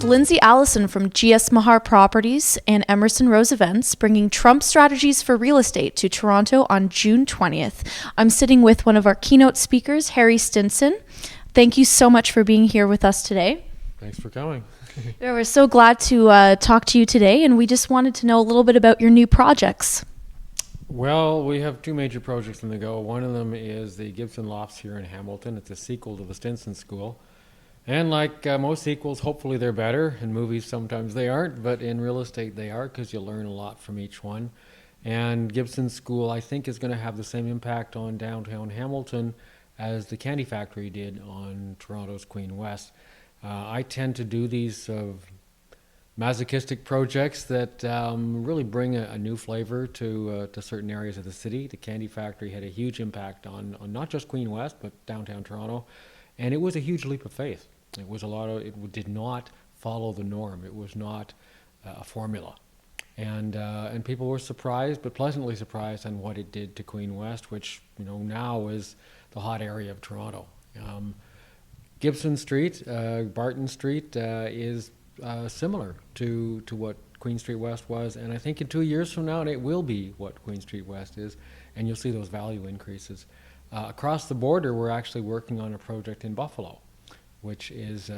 is Lindsay Allison from GS Mahar Properties and Emerson Rose Events, bringing Trump strategies for real estate to Toronto on June 20th. I'm sitting with one of our keynote speakers, Harry Stinson. Thank you so much for being here with us today. Thanks for coming. Yeah, we're so glad to talk to you today, and we just wanted to know a little bit about your new projects. Well, we have two major projects on the go. One of them is the Gibson Lofts here in Hamilton. It's a sequel to the Stinson School. And like most sequels, hopefully they're better. In movies, sometimes they aren't, but in real estate they are, because you learn a lot from each one. And Gibson School, I think, is going to have the same impact on downtown Hamilton as the Candy Factory did on Toronto's Queen West. I tend to do these masochistic projects that really bring a new flavor to certain areas of the city. The Candy Factory had a huge impact on not just Queen West, but downtown Toronto. And it was a huge leap of faith. It did not follow the norm. It was not a formula. And people were surprised, but pleasantly surprised on what it did to Queen West, which now is the hot area of Toronto. Gibson Street, Barton Street is similar to what Queen Street West was, and I think in 2 years from now it will be what Queen Street West is, and you'll see those value increases. Across the border, we're actually working on a project in Buffalo, which is,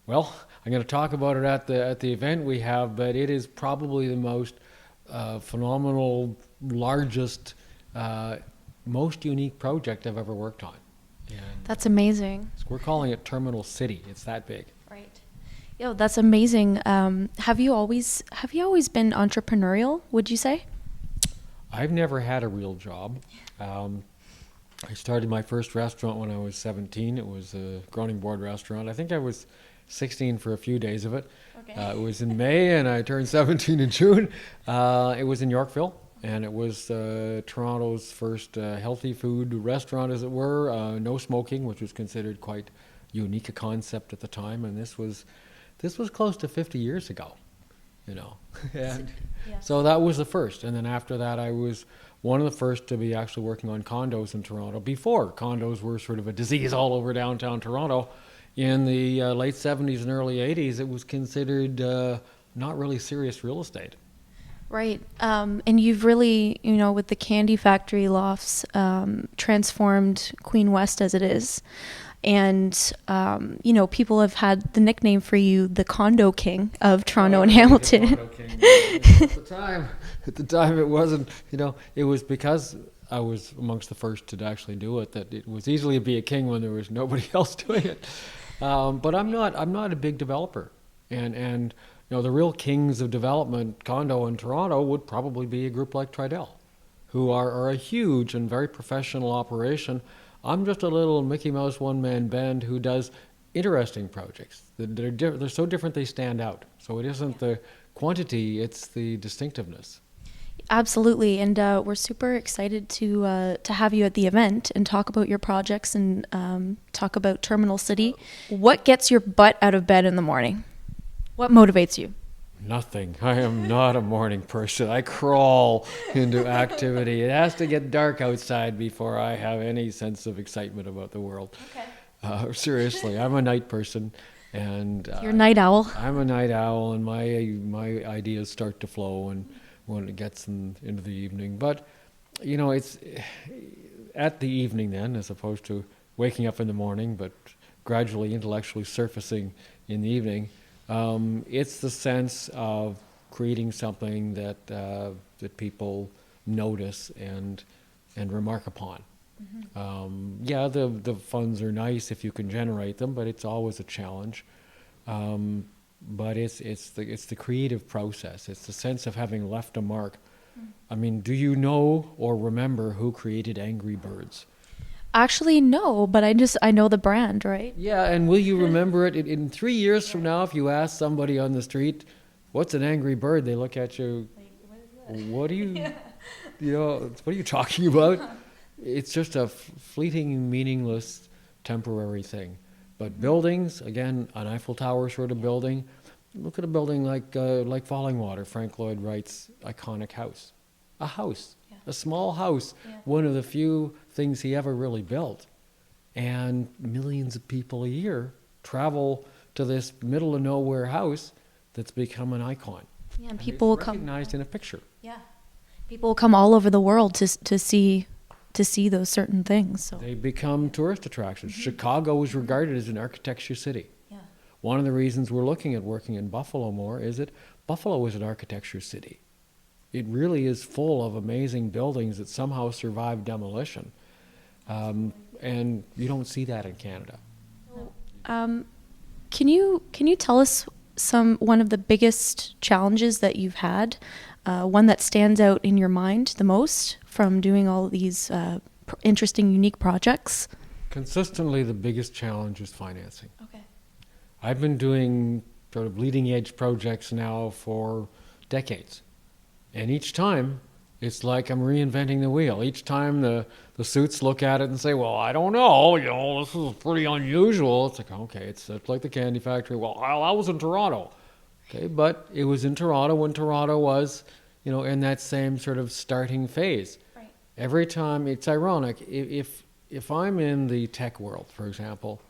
well, I'm going to talk about it at the event we have, but it is probably the most phenomenal, largest, most unique project I've ever worked on. And That's amazing. so we're calling it Terminal City. It's that big. Right. Yo, that's amazing. Have you always been entrepreneurial, would you say? I've never had a real job. I started my first restaurant when I was 17. It was a Groning Board restaurant. I think I was 16 for a few days of it. Okay. It was in May, and I turned 17 in June. It was in Yorkville, and it was Toronto's first healthy food restaurant, as it were. No smoking, which was considered quite unique a concept at the time. And this was close to 50 years ago, and Yes. so that was the first. And then after that, I was one of the first to be actually working on condos in Toronto. Before, condos were sort of a disease all over downtown Toronto. In the late 70s and early 80s, it was considered not really serious real estate. Right. And you've really, with the Candy Factory lofts, transformed Queen West as it is. And, people have had the nickname for you, the Condo King of Toronto and Hamilton. At the time it wasn't, it was because I was amongst the first to actually do it that it was easily to be a king when there was nobody else doing it. But I'm not a big developer. And the real kings of development condo in Toronto would probably be a group like Tridel, who are a huge and very professional operation. I'm just a little Mickey Mouse one-man band who does interesting projects. They're so different they stand out. So it isn't the quantity, it's the distinctiveness. Absolutely. And we're super excited to have you at the event and talk about your projects and talk about Terminal City. What gets your butt out of bed in the morning? What motivates you? Nothing. I am not a morning person. I crawl into activity. It has to get dark outside before I have any sense of excitement about the world. Okay. Seriously, I'm a night person, and You're a night owl. I'm a night owl, and my ideas start to flow and when it gets into the evening. But it's at the evening then, as opposed to waking up in the morning, but gradually intellectually surfacing in the evening. It's the sense of creating something that people notice and remark upon. Mm-hmm. The funds are nice if you can generate them, but it's always a challenge. But it's the creative process. It's the sense of having left a mark. Mm. I mean, do you know or remember who created Angry Birds? Actually, no, but I know the brand, right? Yeah, and will you remember it in 3 years from now? If you ask somebody on the street, "What's an Angry Bird?" They look at you. Like, what are you? What are you talking about? It's just a fleeting, meaningless, temporary thing. But buildings, again, an Eiffel Tower sort of building. Look at a building like Falling Water, Frank Lloyd Wright's iconic house. A house. A small house, one of the few things he ever really built. And millions of people a year travel to to this middle of nowhere house that's become an icon. Yeah, and And people will it's come. recognized in a picture. Yeah, people will come all over the world to see those certain things. So They become tourist attractions. Chicago is regarded as an architecture city. yeah, One of the reasons we're looking at working in Buffalo more is that Buffalo is an architecture city. It really is full of amazing buildings that somehow survived demolition. And you don't see that in Canada. can you tell us one of the biggest challenges that you've had, one that stands out in your mind the most from doing all of these interesting, unique projects? Consistently, the biggest challenge is financing. Okay. I've been doing sort of leading edge projects now for decades. And each time, it's like I'm reinventing the wheel. Each time the suits look at it and say, well, I don't know, this is pretty unusual. It's like, okay, it's like the Candy Factory. Well, I was in Toronto. Okay, but it was in Toronto when Toronto was, in that same sort of starting phase. Right. Every time, it's ironic. If I'm in the tech world, for example,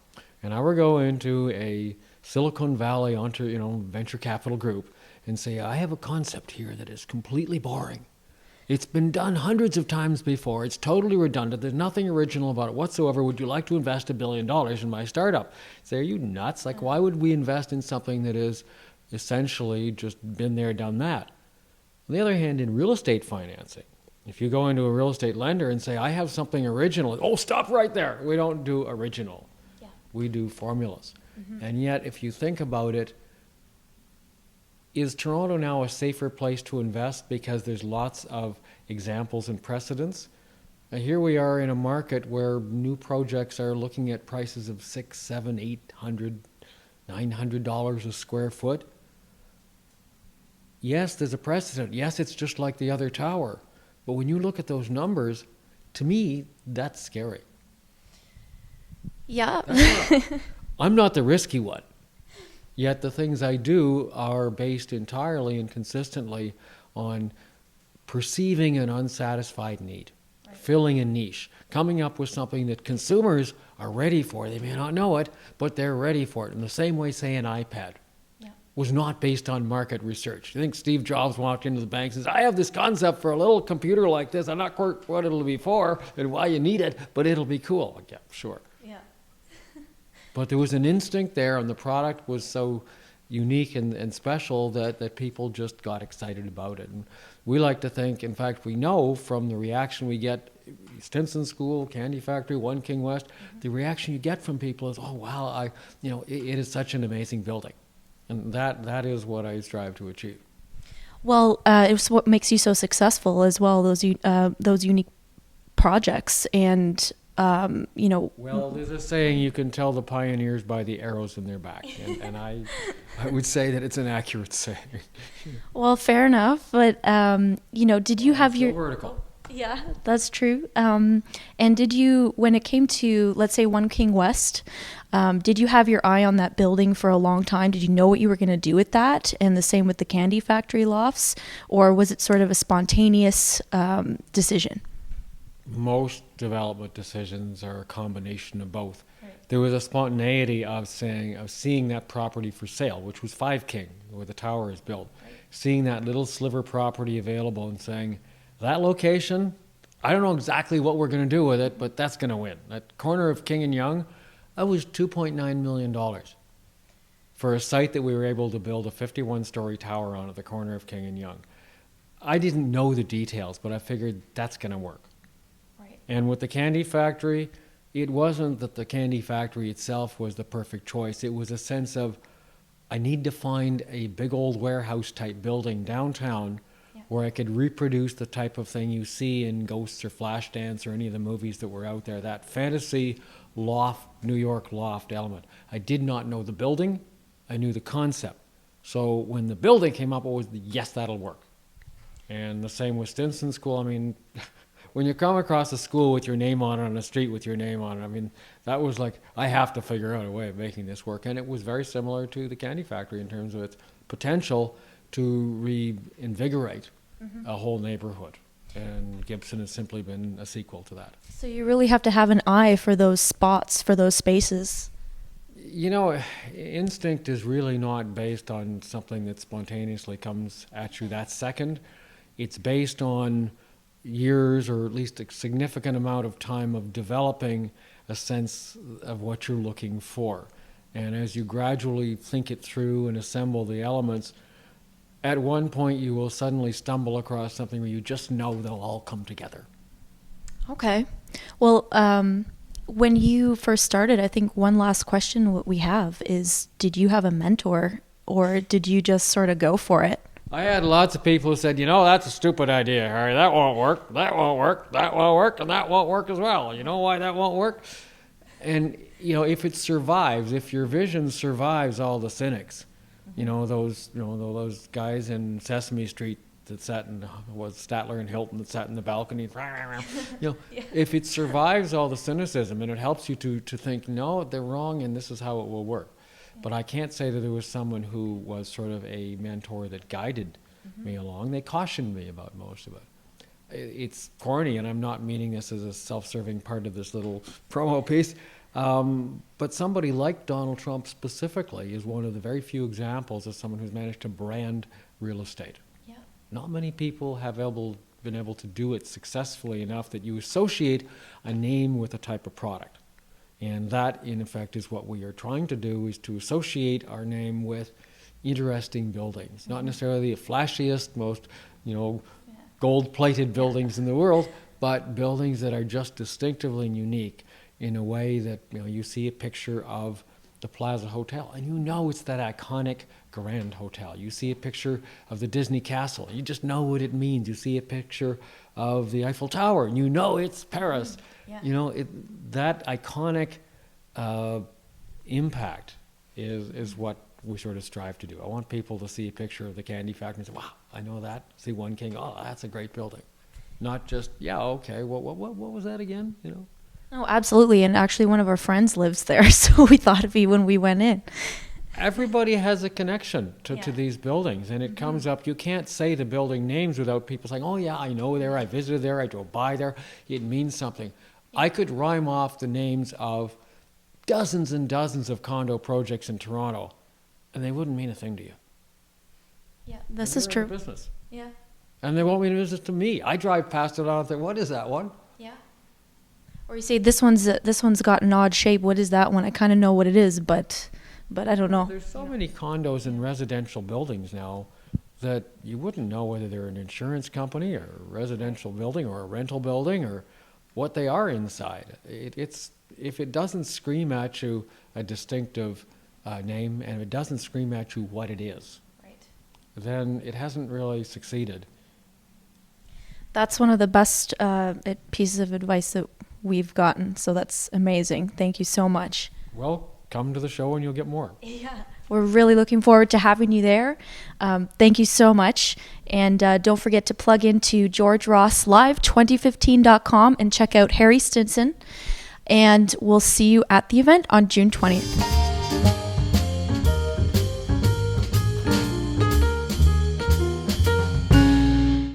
and I were go into a Silicon Valley venture capital group and say, I have a concept here that is completely boring. It's been done hundreds of times before. It's totally redundant. There's nothing original about it whatsoever. Would you like to invest $1 billion in my startup? Say, are you nuts? Like, why would we invest in something that is essentially just been there, done that? On the other hand, in real estate financing, if you go into a real estate lender and say, I have something original, oh, stop right there. We don't do original. Yeah. We do formulas. And yet, if you think about it, is Toronto now a safer place to invest because there's lots of examples and precedents? Here we are in a market where new projects are looking at prices of $600, $700, $800, $900 a square foot. Yes, there's a precedent. Yes, it's just like the other tower. But when you look at those numbers, to me, that's scary. Yeah. I'm not the risky one. Yet the things I do are based entirely and consistently on perceiving an unsatisfied need, right, filling a niche, coming up with something that consumers are ready for. They may not know it, but they're ready for it. In the same way, say, an iPad was not based on market research. I think Steve Jobs walked into the bank and says, I have this concept for a little computer like this. I'm not quite what it'll be for and why you need it, but it'll be cool. Like, yeah, sure. Yeah. But there was an instinct there, and the product was so unique and special that people just got excited about it. And we like to think, in fact, we know from the reaction we get, Stinson School, Candy Factory, One King West, the reaction you get from people is, oh, wow, it is such an amazing building. And that is what I strive to achieve. Well, it's what makes you so successful as well, those unique projects. And Well, there's a saying, you can tell the pioneers by the arrows in their back, and I would say that it's an accurate saying. Well, fair enough, but did you have your vertical? Yeah, that's true. And did you, when it came to, let's say, One King West, did you have your eye on that building for a long time? Did you know what you were going to do with that? And the same with the Candy Factory lofts, or was it sort of a spontaneous decision? Most development decisions are a combination of both. Right. There was a spontaneity of seeing that property for sale, which was 5 King, where the tower is built. Right. Seeing that little sliver property available and saying, that location, I don't know exactly what we're going to do with it, but that's going to win. That corner of King and Yonge, that was $2.9 million for a site that we were able to build a 51-story tower on at the corner of King and Yonge. I didn't know the details, but I figured that's going to work. Right. And with the Candy Factory, it wasn't that the Candy Factory itself was the perfect choice. It was a sense of, I need to find a big old warehouse type building downtown where I could reproduce the type of thing you see in Ghosts or Flashdance or any of the movies that were out there, that fantasy loft, New York loft element. I did not know the building. I knew the concept. So when the building came up, it was, yes, that'll work. And the same with Stinson School. I mean, when you come across a school with your name on it, on a street with your name on it, I mean, that was like, I have to figure out a way of making this work. And it was very similar to the Candy Factory in terms of its potential to reinvigorate a whole neighborhood. And Gibson has simply been a sequel to that. So you really have to have an eye for those spots, for those spaces. Instinct is really not based on something that spontaneously comes at you that second. It's based on years, or at least a significant amount of time of developing a sense of what you're looking for. And as you gradually think it through and assemble the elements, at one point you will suddenly stumble across something where you just know they'll all come together. Okay. Well, when you first started, I think one last question what we have is, did you have a mentor, or did you just sort of go for it? I had lots of people who said, that's a stupid idea, Harry. That won't work. That won't work. That won't work. And that won't work as well. You know why that won't work? And, if it survives, if your vision survives all the cynics, those guys in Sesame Street that sat in, was Statler and Hilton that sat in the balcony, if it survives all the cynicism and it helps you to think, no, they're wrong and this is how it will work. But I can't say that there was someone who was sort of a mentor that guided me along. They cautioned me about most of it. It's corny, and I'm not meaning this as a self-serving part of this little promo piece, but somebody like Donald Trump specifically is one of the very few examples of someone who's managed to brand real estate. Yeah. Not many people have been able to do it successfully enough that you associate a name with a type of product. And that, in effect, is what we are trying to do, is to associate our name with interesting buildings. Not necessarily the flashiest, most, gold-plated buildings in the world, but buildings that are just distinctively unique in a way that, you see a picture of the Plaza Hotel, and it's that iconic Grand Hotel. You see a picture of the Disney Castle, you just know what it means. You see a picture of the Eiffel Tower, and it's Paris. Yeah. That iconic impact is what we sort of strive to do. I want people to see a picture of the candy factory and say, wow, I know that. See One King, oh, that's a great building. Not just, okay, what was that again, Oh, absolutely. And actually one of our friends lives there, so we thought of you when we went in. Everybody has a connection to these buildings, and it comes up. You can't say the building names without people saying, oh yeah, I know there, I visited there, I drove by there. It means something. I could rhyme off the names of dozens and dozens of condo projects in Toronto, and they wouldn't mean a thing to you. Yeah, this is true. Business. Yeah. And they won't mean a business to me. I drive past it and think, what is that one? Yeah. Or you say, this one's got an odd shape. What is that one? I kind of know what it is, but I don't know. There's so many condos and residential buildings now that you wouldn't know whether they're an insurance company or a residential building or a rental building or what they are inside. It's if it doesn't scream at you a distinctive name, and if it doesn't scream at you what it is, then it hasn't really succeeded. That's one of the best pieces of advice that we've gotten, so that's amazing. Thank you so much. Well, come to the show and you'll get more. Yeah. We're really looking forward to having you there. Thank you so much. And don't forget to plug into GeorgeRossLive2015.com and check out Harry Stinson. And we'll see you at the event on June 20th.